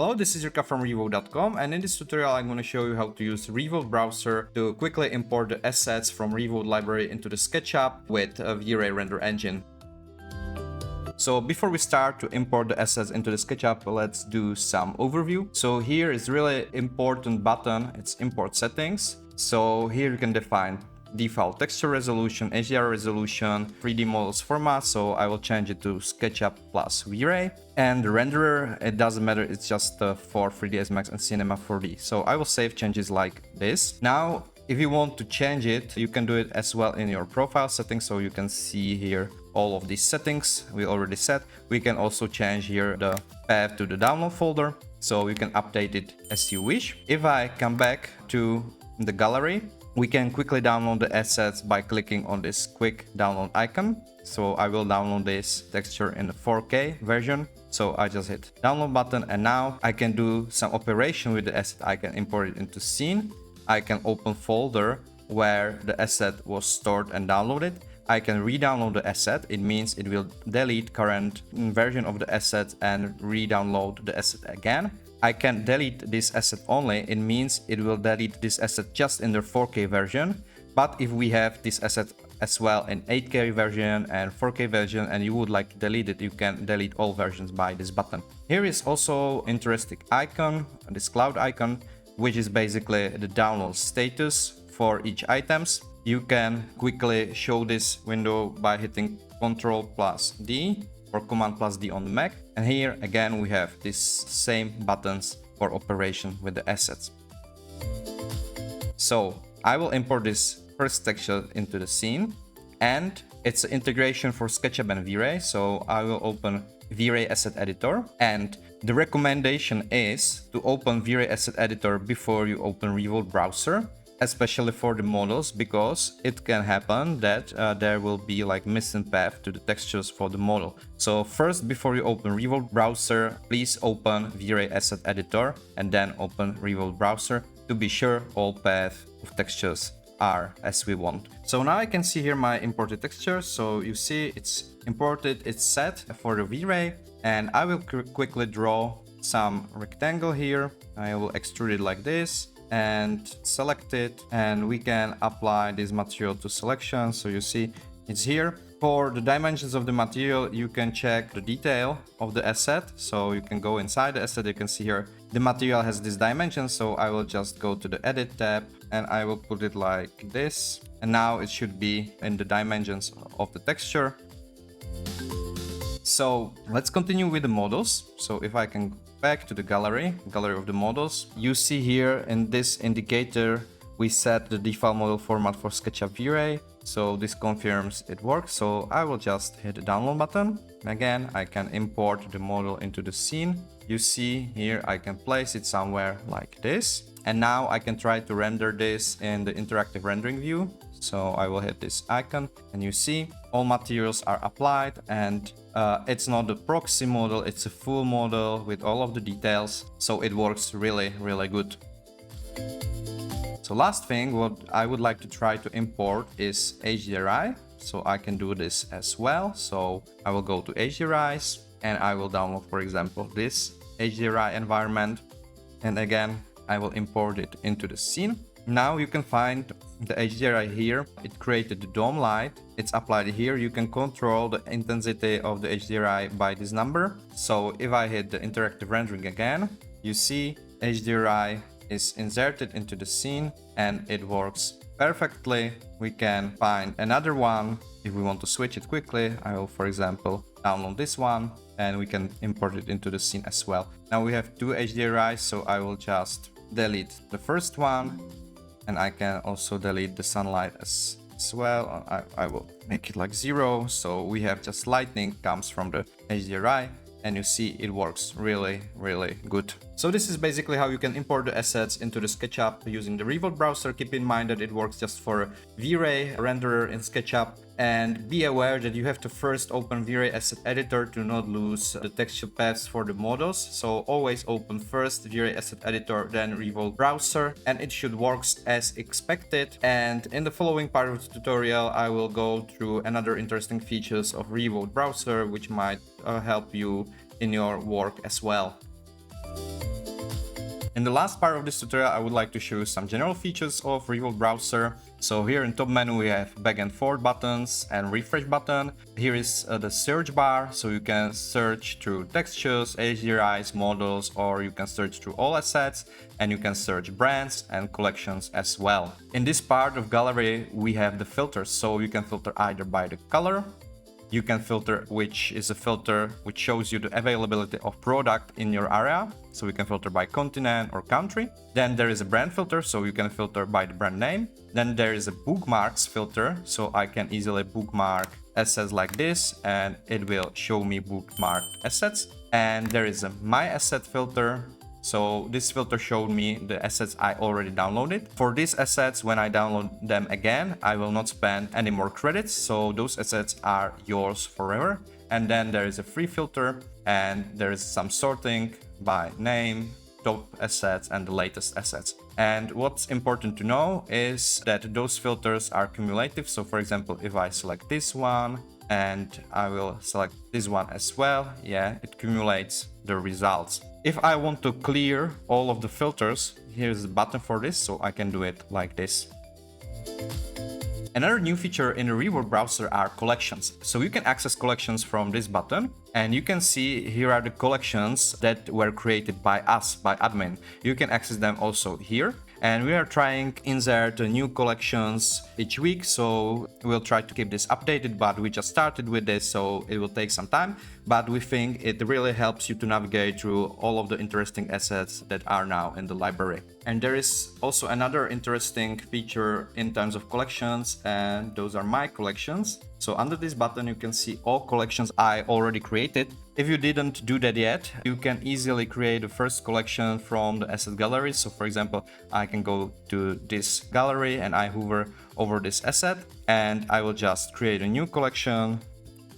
Hello, this is Jirka from Reawote.com, and in this tutorial I'm going to show you how to use Reawote Browser to quickly import the assets from Reawote library into the Sketchup with a Vray render engine. So before we start to import the assets into the Sketchup, let's do some overview. So here is really important button, it's import settings. So here you can define default texture resolution, HDR resolution, 3D models format, so I will change it to SketchUp plus Vray. And the renderer, it doesn't matter, it's just for 3ds Max and Cinema 4D. So I will save changes like this. Now, if you want to change it, you can do it as well in your profile settings, so you can see here all of these settings we already set. We can also change here the path to the download folder, so you can update it as you wish. If I come back to the gallery, we can quickly download the assets by clicking on this quick download icon. So I will download this texture in the 4K version. So I just hit download button, and now I can do some operation with the asset. I can import it into scene. I can open folder where the asset was stored and downloaded. I can re-download the asset. It means it will delete current version of the asset and re-download the asset again. I can delete this asset only. It means it will delete this asset just in the 4K version. But if we have this asset as well in 8K version and 4K version and you would like to delete it, you can delete all versions by this button. Here is also interesting icon, this cloud icon, which is basically the download status for each items. You can quickly show this window by hitting Ctrl+D or Command+D on the Mac. And here again we have these same buttons for operation with the assets. So I will import this first texture into the scene, and it's an integration for SketchUp and Vray. So I will open Vray Asset Editor, and the recommendation is to open Vray Asset Editor before you open Reawote Browser, especially for the models, because it can happen that there will be like missing path to the textures for the model. So first, before you open Reawote Browser, please open Vray Asset Editor and then open Reawote Browser to be sure all paths of textures are as we want. So now I can see here my imported textures. So you see it's imported, it's set for the Vray, and I will quickly draw some rectangle here. I will extrude it like this and select it, and we can apply this material to selection. So you see it's here. For the dimensions of the material, you can check the detail of the asset. So you can go inside the asset, you can see here the material has this dimension. So I will just go to the edit tab and I will put it like this, and now it should be in the dimensions of the texture. So let's continue with the models. So if I can go back to the gallery of the models, you see here in this indicator we set the default model format for SketchUp Vray. So this confirms it works. So I will just hit the download button. Again, I can import the model into the scene. You see here I can place it somewhere like this. And now I can try to render this in the interactive rendering view. So I will hit this icon and you see all materials are applied, and it's not the proxy model, it's a full model with all of the details. So it works really, really good. So last thing what I would like to try to import is HDRI. So I can do this as well. So I will go to HDRIs and I will download, for example, this HDRI environment. And again, I will import it into the scene. Now you can find the HDRI here. It created the dome light. It's applied here. You can control the intensity of the HDRI by this number. So if I hit the interactive rendering again, you see HDRI is inserted into the scene and it works perfectly. We can find another one if we want to switch it quickly. I will, for example, download this one and we can import it into the scene as well. Now we have two HDRIs, so I will just delete the first one, and I can also delete the sunlight as well. I will make it like 0. So we have just lightning comes from the HDRI, and you see it works really, really good. So this is basically how you can import the assets into the SketchUp using the Reawote browser. Keep in mind that it works just for Vray renderer in SketchUp, and be aware that you have to first open Vray Asset Editor to not lose the texture paths for the models. So always open first Vray Asset Editor, then Reawote browser, and it should work as expected. And in the following part of the tutorial, I will go through another interesting features of Reawote browser, which might help you in your work as well. In the last part of this tutorial, I would like to show you some general features of Reawote Browser. So here in top menu we have back and forward buttons and refresh button. Here is the search bar, so you can search through textures, HDRIs, models, or you can search through all assets, and you can search brands and collections as well. In this part of gallery we have the filters, so you can filter either by the color. You can filter, which is a filter which shows you the availability of product in your area. So you can filter by continent or country. Then there is a brand filter, so you can filter by the brand name. Then there is a bookmarks filter, so I can easily bookmark assets like this and it will show me bookmarked assets. And there is a my asset filter. So this filter showed me the assets I already downloaded. For these assets, when I download them again, I will not spend any more credits. So those assets are yours forever. And then there is a free filter and there is some sorting by name, top assets and the latest assets. And what's important to know is that those filters are cumulative. So for example, if I select this one and I will select this one as well, yeah, it cumulates the results. If I want to clear all of the filters, here's the button for this, so I can do it like this. Another new feature in the Reawote browser are collections. So you can access collections from this button, and you can see here are the collections that were created by us, by admin. You can access them also here. And we are trying to insert new collections each week, so we'll try to keep this updated, but we just started with this, so it will take some time. But we think it really helps you to navigate through all of the interesting assets that are now in the library. And there is also another interesting feature in terms of collections, and those are my collections. So under this button you can see all collections I already created. If you didn't do that yet, you can easily create the first collection from the asset gallery. So for example, I can go to this gallery and I hover over this asset and I will just create a new collection,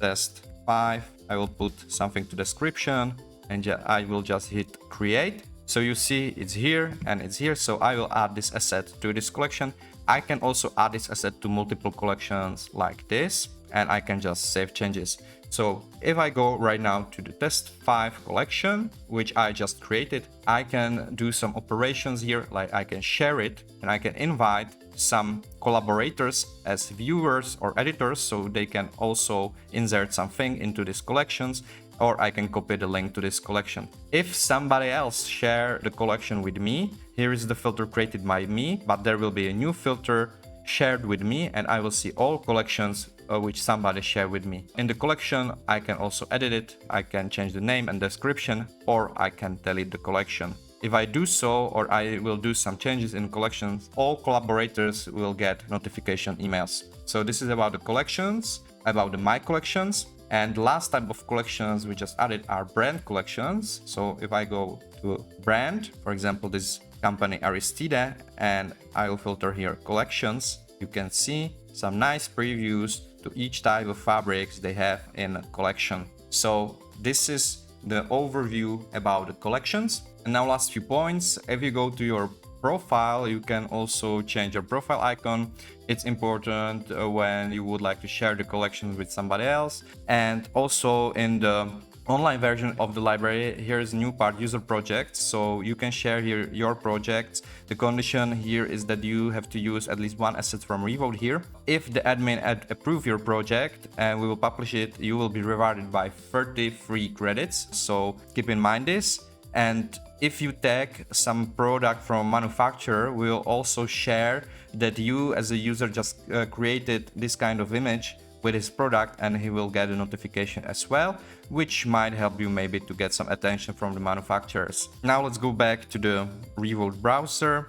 test 5. I will put something to description and I will just hit create. So you see it's here and it's here. So I will add this asset to this collection. I can also add this asset to multiple collections like this, and I can just save changes. So if I go right now to the test 5 collection, which I just created, I can do some operations here, like I can share it and I can invite some collaborators as viewers or editors, so they can also insert something into these collections, or I can copy the link to this collection. If somebody else share the collection with me, here is the filter created by me, but there will be a new filter shared with me and I will see all collections which somebody shared with me. In the collection, I can also edit it. I can change the name and description, or I can delete the collection. If I do so, or I will do some changes in collections, all collaborators will get notification emails. So this is about the collections, about the my collections. And the last type of collections we just added are brand collections. So if I go to brand, for example, this company Aristide, and I will filter here collections, you can see some nice previews to each type of fabrics they have in a collection. So this is the overview about the collections. And now last few points. If you go to your profile, you can also change your profile icon. It's important when you would like to share the collection with somebody else. And also in the online version of the library, here's a new part, user projects. So you can share here your projects. The condition here is that you have to use at least one asset from Reawote here. If the admin approve your project and we will publish it, you will be rewarded by 30 free credits. So keep in mind this. And if you tag some product from manufacturer, we will also share that you as a user just created this kind of image with his product, and he will get a notification as well, which might help you maybe to get some attention from the manufacturers. Now let's go back to the Reawote browser.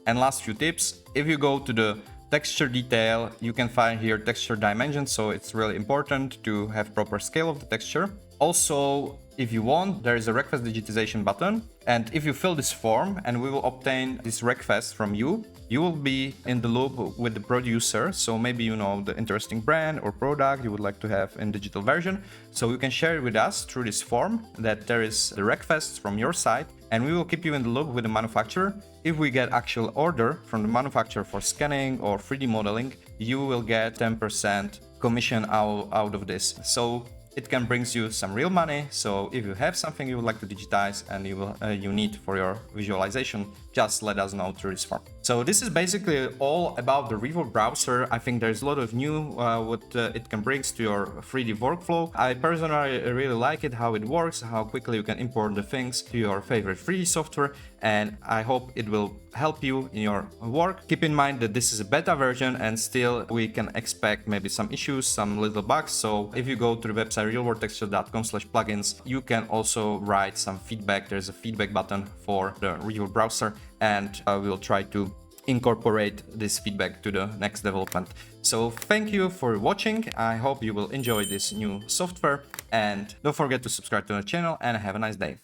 And last few tips. If you go to the texture detail, you can find here texture dimensions, so it's really important to have proper scale of the texture. Also, if you want, there is a request digitization button, and if you fill this form and we will obtain this request from you, you will be in the loop with the producer. So maybe you know the interesting brand or product you would like to have in digital version. So you can share it with us through this form that there is the request from your side, and we will keep you in the loop with the manufacturer. If we get actual order from the manufacturer for scanning or 3D modeling, you will get 10% commission out of this. So it can bring you some real money. So if you have something you would like to digitize and you need for your visualization, just let us know through this form. So this is basically all about the Reawote browser. I think there's a lot of new what it can bring to your 3D workflow. I personally really like it, how it works, how quickly you can import the things to your favorite 3D software, and I hope it will help you in your work. Keep in mind that this is a beta version and still we can expect maybe some issues, some little bugs. So if you go to the website realworldtexture.com/plugins, you can also write some feedback. There's a feedback button for the Reawote browser, and we'll try to incorporate this feedback to the next development. So thank you for watching. I hope you will enjoy this new software, and don't forget to subscribe to the channel, and have a nice day.